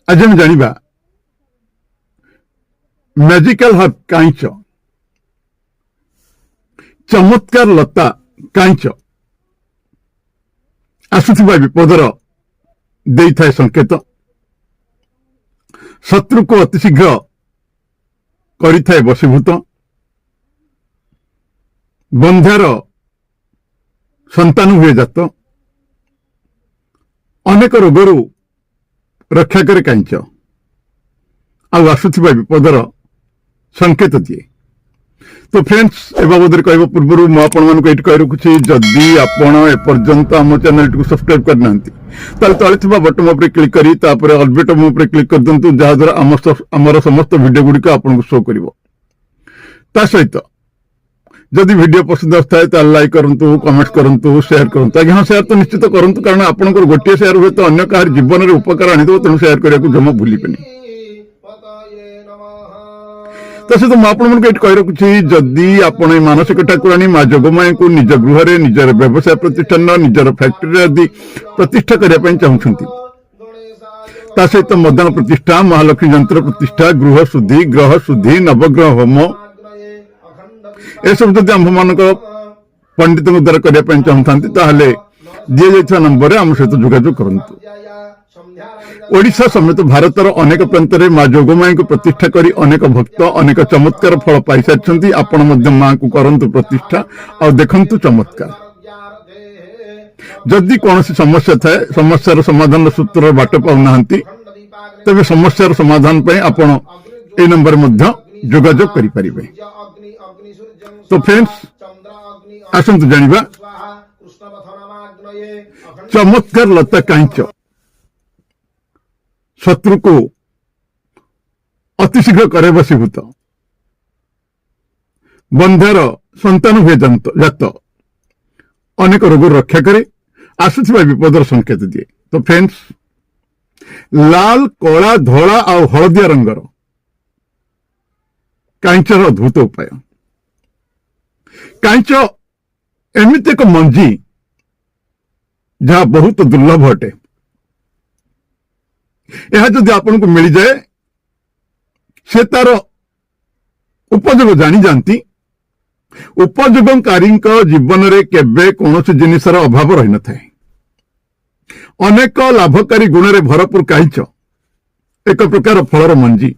आज हम जानिबा magical herb कांच चमत्कार लता कांच आसुथिबा विपदर देई थाए संकेत शत्रु को अतिशीघ्र करि थाए वशीभूत बंध्यार संतान हुए जात अनेक रोगरू रक्षा करे कांच आसुथिबा विपदर संकेत दिए। तो फ्रेंड्स ए बाबद कहवा पूर्व मुझे कही रखुच्छी जदि आपण एपर्यंत आम चैनल को सब्सक्राइब करना तले बटन उपर क्लिक कर ऑल बटन उपर क्लिक कर दिंतु जहाद्वारा आमर समस्त वीडियो गुड़िक आपको शो कर सहित जदि वीडियो पसंद आए लाइक करूँ कमेंट करूँ शेयर करूँ आज्ञा हाँ शेयर तो निश्चित करूँ कारण आपंकर गोटे शेयर हुए तो अन्य कहार जीवन में उपकार आनी तेणु शेयर करने को जमा भूलिबेनि। तो सहित मुझे कही रखुच्छी जदि आपण मानसिक ठाकुराणी माँ जोगमाया को निज गृह में निजर व्यवसाय प्रतिष्ठान निजर फैक्ट्री आदि प्रतिष्ठा करने चाहूँगी सहित मदान प्रतिष्ठा महालक्ष्मी यंत्र प्रतिष्ठा गृह शुद्धि ग्रह शुद्धि नवग्रह होम सब जब आम मान पंडित द्वारा करने चाहते दि जाइए नंबर आम सहित जोगाजोग करूँ। ओडिशा समेत भारतर अनेक प्रांत में माँ जोगमाया को प्रतिष्ठा करी अनेक भक्त अनेक चमत्कार फल पाई सारी आपण माँ को करंतु प्रतिष्ठा और देखंतु चमत्कार। जदि कौन समस्या थाए समस्यार समाधान सूत्र बाट पाऊना तेज समस्यार समाधान आपण ए नंबर जोगाजोग करें। तो फ्रेंड्स आसतु जानिबा चमत्कार लता कांच शत्रु को अतिशीघ्र करे वशीभूत बंध्यार संतान हुए जात अनेक रोग रक्षा करे आसुथिबा विपदर संकेत दिए। तो फ्रेंड्स लाल कला धला और हलदिया रंगर कांचर अद्भुत उपाय कांच एमती एक मंजी जहाँ बहुत दुर्लभ अटे यह जदि आपन को मिल जाए से तार उपयोग जानी जानती उपयोगकारी जीवन में केबे कौन जिनिसर अभाव रही न थाए अनेक लाभकारी गुण में भरपूर कांच एक प्रकार फलर मंजी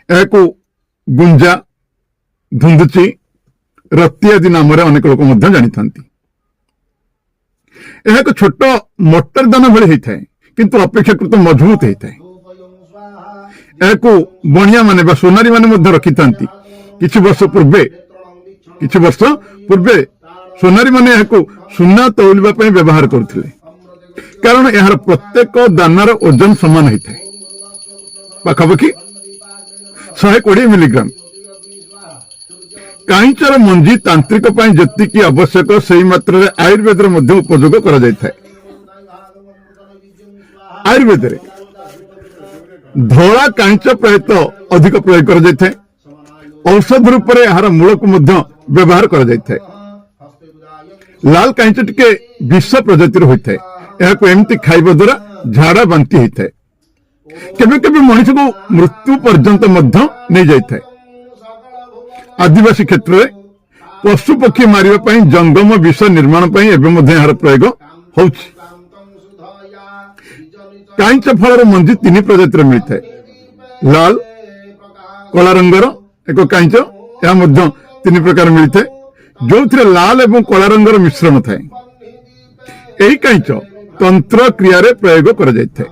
यह गुंजा धुंदुची रत्ती आदि नाम अनेक लोक जानी था यह एक छोट मटर दाना भली होता है किंतु अपेक्षाकृत मजबूत होता है एक बणिया माने सोनारी माने रखी था किछि वर्ष पूर्वे सोनारी माने सुना तौलिबा पई व्यवहार करथिले कारण यार प्रत्येक दानार ओजन समान होता है पाखापाखि 120 मिलीग्राम कांचर मंजी तांत्रिक जी आवश्यक से मात्रा रे आयुर्वेद उपयोग करा जाय थाए। आयुर्वेद रे धोला कांच प्रायतः अधिक प्रयोग करा जाय थाए औषध रूप में यार मूल को व्यवहार करा जाय थाए। लाल कांच टिके विष प्रजातिर होता है यह एमती खाइबा द्वारा झाड़ा बांति होता है केबे केबे मनुष्य को मृत्यु पर्यंत नहीं जाए। आदिवासी क्षेत्र में पशु पक्षी मारिबा जंगम विष निर्माण यार प्रयोग होउछि। कांच फल मंजी 3 प्रजातिर मिलता है लाल कला रंगर एक कांच यह 3 प्रकार मिलता है जो थे लाल एवं कला रंगर मिश्रण थाए यही कांच तंत्र क्रिया प्रयोग कर जाए।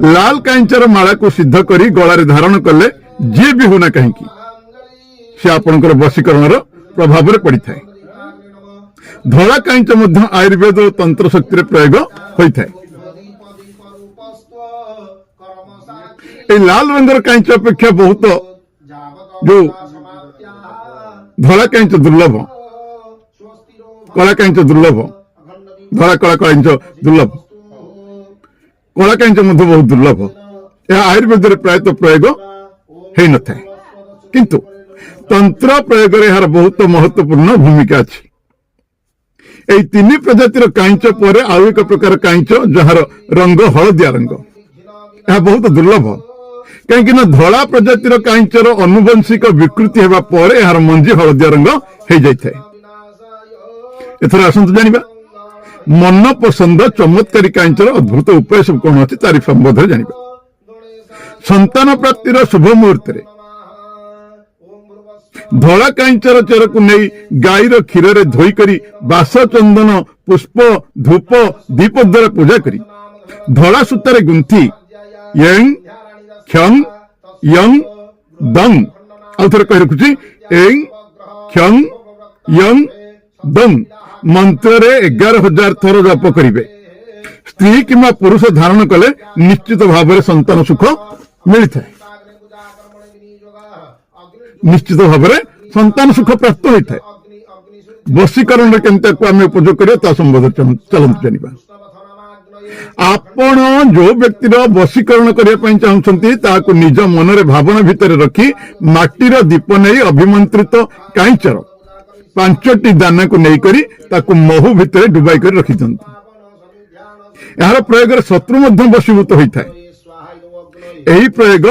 लाल कांचर माला को सिद्ध करी गलार धारण कले जी भी होना कहीं से आपणकर वशीकरण प्रभाव में पड़ी था। धला कांच आयुर्वेद और तंत्र शक्ति प्रयोग होता है। लाल रंगर कांच अपेक्षा बहुत जो धला कांच दुर्लभ कला कांच दुर्लभ धला कला कांच दुर्लभ कला कांच बहुत दुर्लभ यह आयुर्वेद प्रायतः प्रयोग हो न था किंतु तंत्र प्रयोग यार बहुत महत्वपूर्ण भूमिका अच्छी। এই ତିନି ପ୍ରଜାତିର କାଇଁଚ ପରେ ଆଉ ଏକ ପ୍ରକାର କାଇଁଚ ଯାହାର ରଙ୍ଗ ହଳଦିଆ ରଙ୍ଗ। ଏହା ବହୁତ ଦୁର୍ଲଭ, କାହିଁକି ନା ଧଳା ପ୍ରଜାତିର କାଇଁଚର ଅନୁବଂଶିକ ବିକୃତି ହେବା ପରେ ଏହାର ମଞ୍ଜି ହଳଦିଆ ରଙ୍ଗ ହେଇଯାଇଥାଏ। ଏଥର ଆସନ୍ତୁ ଜାଣିବା ମନ ପସନ୍ଦ ଚମତ୍କାରୀ କାଇଁଚର ଅଦ୍ଭୁତ ଉପାୟ ସବୁ କଣ ଅଛି ତାରି ସମ୍ବନ୍ଧରେ ଜାଣିବା। ସନ୍ତାନ ପ୍ରାପ୍ତିର ଶୁଭ ମୁହୂର୍ତ୍ତରେ ଧଳା କାଇଁଚର ଚେରକୁ ନେଇ ଗାଈର କ୍ଷୀରରେ ଧୋଇକରି ବାସ ଚନ୍ଦନ ପୁଷ୍ପ ଧୂପ ଦୀପ ଦ୍ୱାରା ପୂଜା କରି ଧଳା ସୂତାରେ ଗୁନ୍ଥି ୟଂ କ୍ଷଂ ୟଂ ଦଂ, ଆଉ ଥରେ କହି ରଖୁଛି ଏଂ କ୍ଷଂ ୟଂ ଦଂ ମନ୍ତ୍ରରେ 11,000 ଥର ଜପ କରିବେ। ସ୍ତ୍ରୀ କିମ୍ବା ପୁରୁଷ ଧାରଣ କଲେ ନିଶ୍ଚିତ ଭାବରେ ସନ୍ତାନ ସୁଖ ମିଳିଥାଏ, ନିଶ୍ଚିତ ଭାବରେ ସନ୍ତାନ ସୁଖ ପ୍ରାପ୍ତ ହୋଇଥାଏ। ବଶୀକରଣରେ କେମିତି ତାକୁ ଆମେ ଉପଯୋଗ କରିବା ତା ସମ୍ବନ୍ଧରେ ଚାଲନ୍ତୁ ଜାଣିବା। ଆପଣ ଯୋଉ ବ୍ୟକ୍ତିର ବଶୀକରଣ କରିବା ପାଇଁ ଚାହୁଁଛନ୍ତି ତାହାକୁ ନିଜ ମନରେ ଭାବନା ଭିତରେ ରଖି ମାଟିର ଦୀପ ନେଇ ଅଭିମନ୍ତ୍ରିତ କାଇଁଚର 5ଟି ଦାନାକୁ ନେଇକରି ତାକୁ ମହୁ ଭିତରେ ଡୁବାଇ କରି ରଖିଦିଅନ୍ତୁ। ଏହାର ପ୍ରୟୋଗରେ ଶତ୍ରୁ ମଧ୍ୟ ବଶୀଭୂତ ହୋଇଥାଏ। ଏହି ପ୍ରୟୋଗ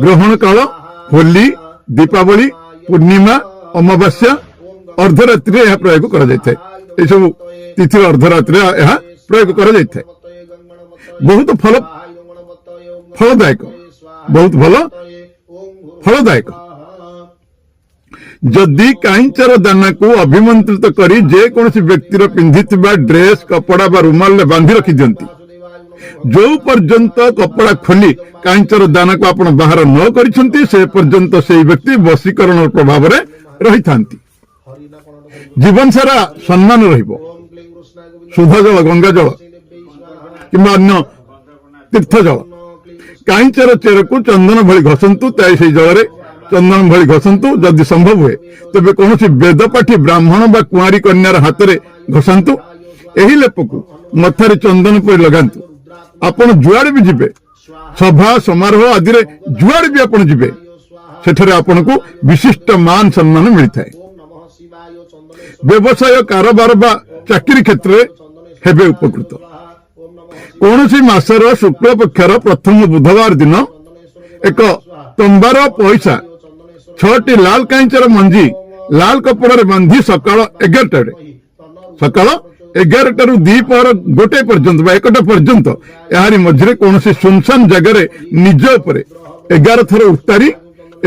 ଗ୍ରହଣ କାଳ, ହୋଲି, ଦୀପାବଳି, ପୂର୍ଣ୍ଣିମା, ଅମାବାସ୍ୟା, ଅର୍ଦ୍ଧରାତ୍ରିରେ ଏହା ପ୍ରୟୋଗ କରାଯାଇଥାଏ। ଏସବୁ ତିଥିର ଅର୍ଦ୍ଧରାତ୍ରିରେ ଏହା ପ୍ରୟୋଗ କରାଯାଇଥାଏ। ବହୁତ ଫଳଦାୟକ, ବହୁତ ଭଲ ଫଳଦାୟକ। ଯଦି କାଇଁଚର ଦାନାକୁ ଅଭିମନ୍ତ୍ରିତ କରି ଯେକୌଣସି ବ୍ୟକ୍ତିର ପିନ୍ଧିଥିବା ଡ୍ରେସ, କପଡ଼ା ବା ରୁମାଲରେ ବାନ୍ଧି ରଖିଦିଅନ୍ତି, ଯୋଉ ପର୍ଯ୍ୟନ୍ତ କପଡ଼ା ଖୋଲି କାଇଁଚର ଦାନାକୁ ଆପଣ ବାହାର ନ କରିଛନ୍ତି ସେ ପର୍ଯ୍ୟନ୍ତ ସେହି ବ୍ୟକ୍ତି ବଶୀକରଣ ପ୍ରଭାବରେ ରହିଥାନ୍ତି। ଜୀବନ ସାରା ସମ୍ମାନ ରହିବ। ଶୁଦ୍ଧ ଜଳ, ଗଙ୍ଗା ଜଳ କିମ୍ବା ଅନ୍ୟ ତୀର୍ଥ ଜଳ, କାଇଁଚର ଚେରକୁ ଚନ୍ଦନ ଭଳି ଘଷନ୍ତୁ। ସେହି ଜଳରେ ଚନ୍ଦନ ଭଳି ଘଷନ୍ତୁ। ଯଦି ସମ୍ଭବ ହୁଏ ତେବେ କୌଣସି ବେଦପାଠୀ ବ୍ରାହ୍ମଣ ବା କୁଆଁରୀ କନ୍ୟାର ହାତରେ ଘଷନ୍ତୁ। ଏହି ଲେପକୁ ମଥାରେ ଚନ୍ଦନ ପରି ଲଗାନ୍ତୁ। ଆପଣ ଯୁଆଡେ ବି ଯିବେ, ସଭା ସମାରୋହ ଆଦିରେ ଯୁଆଡେ ବି ଆପଣ ଯିବେ, ସେଠାରେ ଆପଣଙ୍କୁ ବିଶିଷ୍ଟ ମାନ ସମ୍ମାନ ମିଳିଥାଏ। ବ୍ୟବସାୟ, କାରବାର ବା ଚାକିରି କ୍ଷେତ୍ରରେ ହେବେ ଉପକୃତ। କୌଣସି ମାସର ଶୁକ୍ଳ ପକ୍ଷର ପ୍ରଥମ ବୁଧବାର ଦିନ ଏକ ତମ୍ବାର ପଇସା 6ଟି ଲାଲ କାଇଁଚର ମଞ୍ଜି ଲାଲ କପଡ଼ାରେ ବାନ୍ଧି ସକାଳ 11ଟାରୁ ଦ୍ୱିପହର 1 ପର୍ଯ୍ୟନ୍ତ ବା 1ଟା ପର୍ଯ୍ୟନ୍ତ ଏହାରି ମଝିରେ କୌଣସି ସୁନସାନ ଜାଗାରେ ନିଜ ଉପରେ 11 ଥର ଉତ୍ତାରି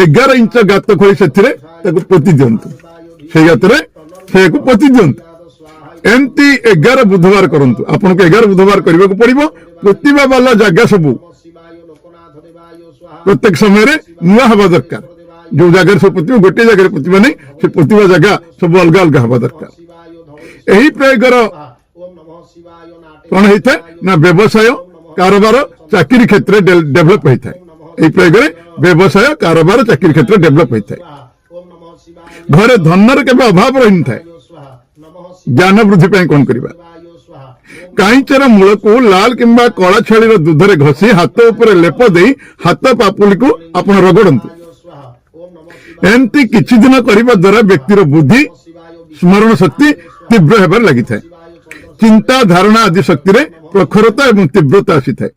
11 ଇଞ୍ଚ ଗାତ ଖୋଳି ସେଥିରେ ତାକୁ ପୋତି ଦିଅନ୍ତୁ। ସେଇ ଗାତରେ ସେକୁ ପୋତି ଦିଅନ୍ତୁ। ଏମିତି 11 ବୁଧବାର କରନ୍ତୁ। ଆପଣଙ୍କୁ 11 ବୁଧବାର କରିବାକୁ ପଡିବ। ପୋତିବା ବାଲା ଜାଗା ସବୁ ପ୍ରତ୍ୟେକ ସମୟରେ ନୂଆ ହେବା ଦରକାର। ଯୋଉ ଜାଗାରେ ସବୁ ପୋତିବ ଗୋଟିଏ ଜାଗାରେ ପୋତିବା ନାହିଁ, ସେ ପୋତିବା ଜାଗା ସବୁ ଅଲଗା ଅଲଗା ହେବା ଦରକାର। ଏହି ପ୍ରୟୋଗର କଣ ହେଇଥାଏ ନା ବ୍ୟବସାୟ, କାରବାର, ଚାକିରି କ୍ଷେତ୍ରରେ ଡେଭଲପ ହୋଇଥାଏ। ଏହି ପ୍ରୟୋଗରେ ବ୍ୟବସାୟ, କାରବାର, ଚାକିରି କ୍ଷେତ୍ରରେ ଡେଭଲପ ହୋଇଥାଏ। ଘରେ ଧନର କେବେ ଅଭାବ ରହିନଥାଏ। ଜ୍ଞାନ ବୃଦ୍ଧି ପାଇଁ କଣ କରିବା? କାଇଁଚର ମୂଳକୁ ଲାଲ କିମ୍ବା କଳା ଛେଳିର ଦୁଧରେ ଘଷି ହାତ ଉପରେ ଲେପ ଦେଇ ହାତ ପାପୁଲିକୁ ଆପଣ ରଗଡନ୍ତୁ। ଏମିତି କିଛି ଦିନ କରିବା ଦ୍ୱାରା ବ୍ୟକ୍ତିର ବୁଦ୍ଧି, ସ୍ମରଣ ଶକ୍ତି ତୀବ୍ର ହେବାରେ ଲାଗିଥାଏ। ଚିନ୍ତା, ଧାରଣା ଆଦି ଶକ୍ତିରେ ପ୍ରଖରତା ଏବଂ ତୀବ୍ରତା ଆସିଥାଏ।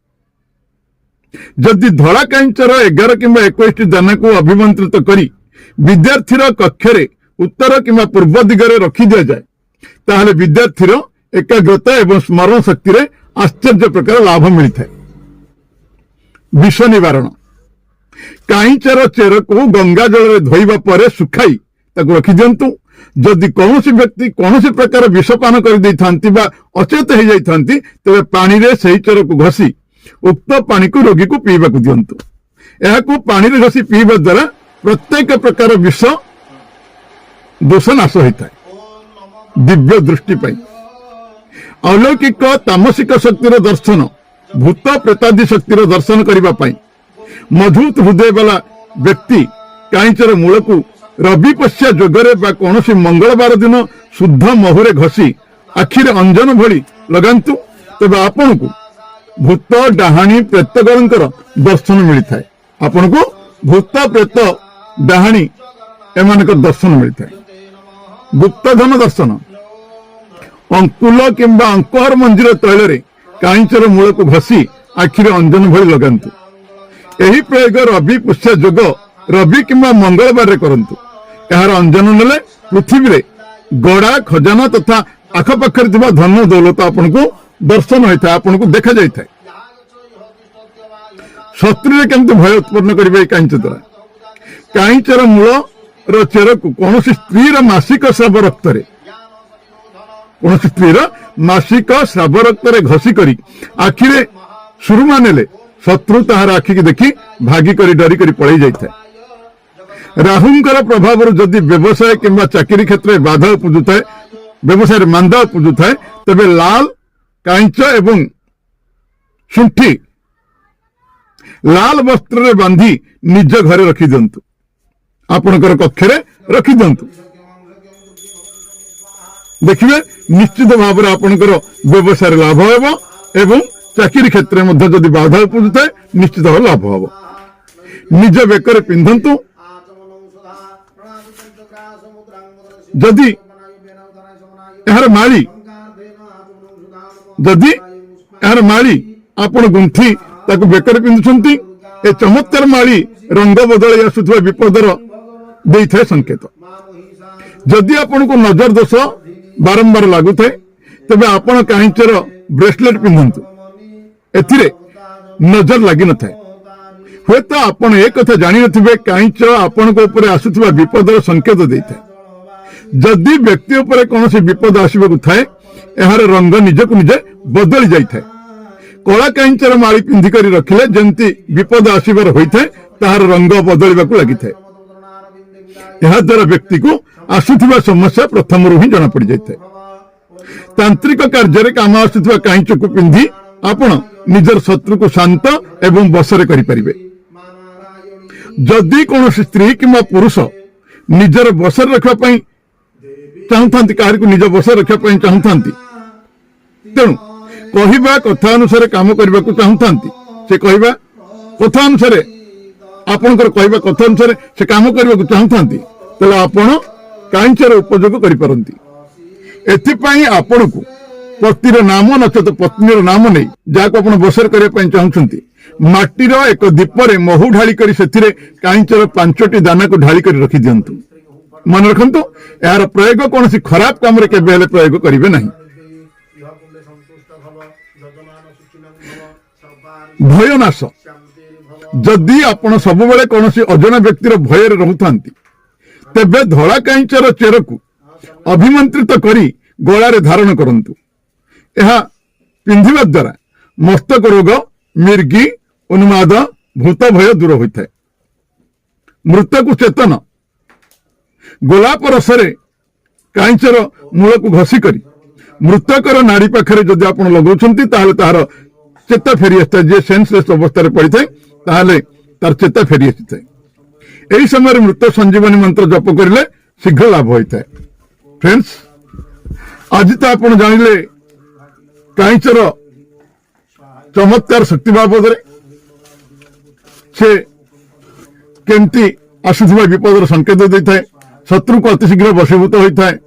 ଯଦି ଧଳା କାଇଁଚର 11 କିମ୍ବା 21ଟି ଦାନାକୁ ଅଭିମନ୍ତ୍ରିତ କରି ବିଦ୍ୟାର୍ଥୀର କକ୍ଷରେ ଉତ୍ତର କିମ୍ବା ପୂର୍ବ ଦିଗରେ ରଖି ଦିଆଯାଏ, ତାହେଲେ ବିଦ୍ୟାର୍ଥୀର ଏକାଗ୍ରତା ଏବଂ ସ୍ମରଣ ଶକ୍ତିରେ ଆଶ୍ଚର୍ଯ୍ୟ ପ୍ରକାର ଲାଭ ମିଳିଥାଏ। ବିଷ ନିବାରଣ। କାଇଁଚର ଚେରକୁ ଗଙ୍ଗା ଜଳରେ ଧୋଇବା ପରେ ଶୁଖାଇ ତାକୁ ରଖିଦିଅନ୍ତୁ। ଯଦି କୌଣସି ବ୍ୟକ୍ତି କୌଣସି ପ୍ରକାର ବିଷ ପାନ କରିଦେଇଥାନ୍ତି ବା ଅଚେତ ହେଇଯାଇଥାନ୍ତି, ତେବେ ପାଣିରେ ସେହି ଚେରକୁ ଘଷି ଉକ୍ତ ପାଣିକୁ ରୋଗୀକୁ ପିଇବାକୁ ଦିଅନ୍ତୁ। ଏହାକୁ ପାଣିରେ ଘଷି ପିଇବା ଦ୍ୱାରା ପ୍ରତ୍ୟେକ ପ୍ରକାର ବିଷ ଦୋଷ ନାଶ ହୋଇଥାଏ। ଦିବ୍ୟ ଦୃଷ୍ଟି ପାଇଁ, ଅଲୌକିକ ତାମସିକ ଶକ୍ତିର ଦର୍ଶନ, ଭୂତ ପ୍ରେତାଦି ଶକ୍ତିର ଦର୍ଶନ କରିବା ପାଇଁ ମଜବୁତ ହୃଦୟ ବାଲା ବ୍ୟକ୍ତି କାଇଁଚର ମୂଳକୁ ରବି ପଶ୍ୟା ଯୋଗରେ ବା କୌଣସି ମଙ୍ଗଳବାର ଦିନ ଶୁଦ୍ଧ ମହୁରେ ଘଷି ଆଖିରେ ଅଞ୍ଜନ ଭଳି ଲଗାନ୍ତୁ। ତେବେ ଆପଣଙ୍କୁ ଭୂତ, ଡାହାଣୀ, ପ୍ରେତଗଣଙ୍କର ଦର୍ଶନ ମିଳିଥାଏ। ଆପଣଙ୍କୁ ଭୂତ, ପ୍ରେତ, ଡାହାଣୀ ଏମାନଙ୍କର ଦର୍ଶନ ମିଳିଥାଏ। ଗୁପ୍ତଧନ ଦର୍ଶନ। अंकुल किंबा अंकुर मंजीर तैल काईचर मूल को घसी आखिरे अंजन भली लगांतु। यही प्रयोग रवि पुष्य जोग रवि किंबा मंगलवार रे करंतु। यार अंजन नेले पृथ्वी रे गड़ा खजाना तथा आखपाखर थिबा धन दौलत आपन को दर्शन होता है, आपन को देखा जाता है। शत्रु केमती भय उत्पन्न करेंगे काईच द्वारा काईचर मूल चेर को कौन स्त्री मासिक स्राव रक्त कौन स्त्री मासिक स्राव रक्त घसी करी आखिरे सुरुमा नेले शत्रु ताहार आखि की देखी भागी करी डरी करी पड़े जाता है। राहुंकर प्रभाव जदि व्यवसाय किंबा चाकरी क्षेत्र में बाधा उपजुता है, व्यवसाय मांदा उपजुता है, तबे लाल काईच एवं शुंठी लाल वस्त्र रे बांधी निज घरे रखी दिंतु, आपणकर कक्षरे रखी दिंतु। देखिए निश्चित भाव में आपणकर व्यवसाय लाभ होबो एवं चाकरी क्षेत्र में जदि बाधा उपजुता है निश्चित भाव लाभ होबो। निज बेकर पिंधंतु। जदि यार माली जदि यार माली आपण गुंथी ताकू बेकर पिंधुछंती ए चमत्कार माली रंग बदल आसुथवा विपदर देइथे संकेत। जदि आपण को नजर दोष बारंबार लागुथे तबे आपण काईचर ब्रेसलेट पिंधंतु, एथिरे नजर लागि न थाए। हे तो आपण एक कथा जानि नथिबे काईच आपण को ऊपर आसुथवा विपदर संकेत देइथे। जदि व्यक्ति ऊपर कौन सी विपद आसबाक थाए यार रंग निजक निजे बदली जाए। कला काईचर माली पिंधिक रखिले जमती विपद आसबार होता है ताहार रंग बदलवाक लगी था। यह द्वारा व्यक्ति को आसुथिबा समस्या प्रथम ही जना पड़ जाए। तांत्रिक कार्य काम आसुथिबा काईच को पिंधि आपण निजर शत्रु को शांत एवं बसरे करि परिबे। जदि कौन स्त्री किंबा पुरुष निजर बसर रखा चाहूँ काहर को निज बस रखा चाहूँ तेणु कहवा कथा अनुसार काम करने को चाहूँ से कहवा कथा अनुसार आपणकर कहवा कथा अनुसार से काम करने को चाहूँ तेल आपण काईचर उपयोग करिपारंती। एथिपाई आपण को पतिर नाम नचेत पत्नीर नाम नहीं जहाँ आप बसर करने चाहूँगी माटीर एक दीपर महू ढाली कर काईचर 5टी दाना को ढाली कर रखी दिंतु। मन रखु यार प्रयोग कौन सी खराब काम रे केबे प्रयोग करिवे नहीं। भयनाश जदि आपण सब बेले कौन सी अजना व्यक्तिर भय रहउथांती तेबे धड़ा काईचर चेर को अभिमंत्रित करी गलारे धारण करंतु। यह पिंधिबा द्वारा मस्तक रोग मिर्गी उन्माद भूत भय दूर होता है। मृतक चेतन गोलाप रसरे काईचर मूल को घसी करी मृतकर नाड़ी पाखे जदि आप लगौंती तार चेता फेरी आसता है। जे सेन्सलेस अवस्था पड़ी थाए तार चेता फेरी आसी थाए। यही समय मृत संजीवनी मंत्र जप करें शीघ्र लाभ होता है। फ्रेंड्स आज तो आप जानिले काईचर चमत्कार शक्ति बाबद से केमती आसुथिबा विपदर संकेत देता है। शत्रु को अतिशीघ्र वशीभूत होता है।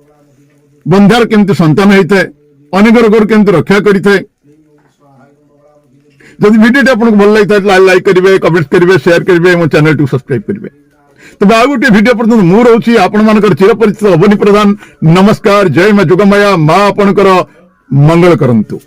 बंध्यार केमती संतान होता है। अनेक रोगर केमती रक्षा करें। जब वीडियो आपको भल लगी है लाइक करेंगे, कमेंट करेंगे, शेयर करेंगे, मो चैनल को सब्सक्राइब करेंगे। तो आ गोटे वीडियो पर्यटन मु रोची आपण चिरपरिचित अवनी प्रधान। नमस्कार। जय मां जोगमाया। मां आपणकर मंगल करंतु।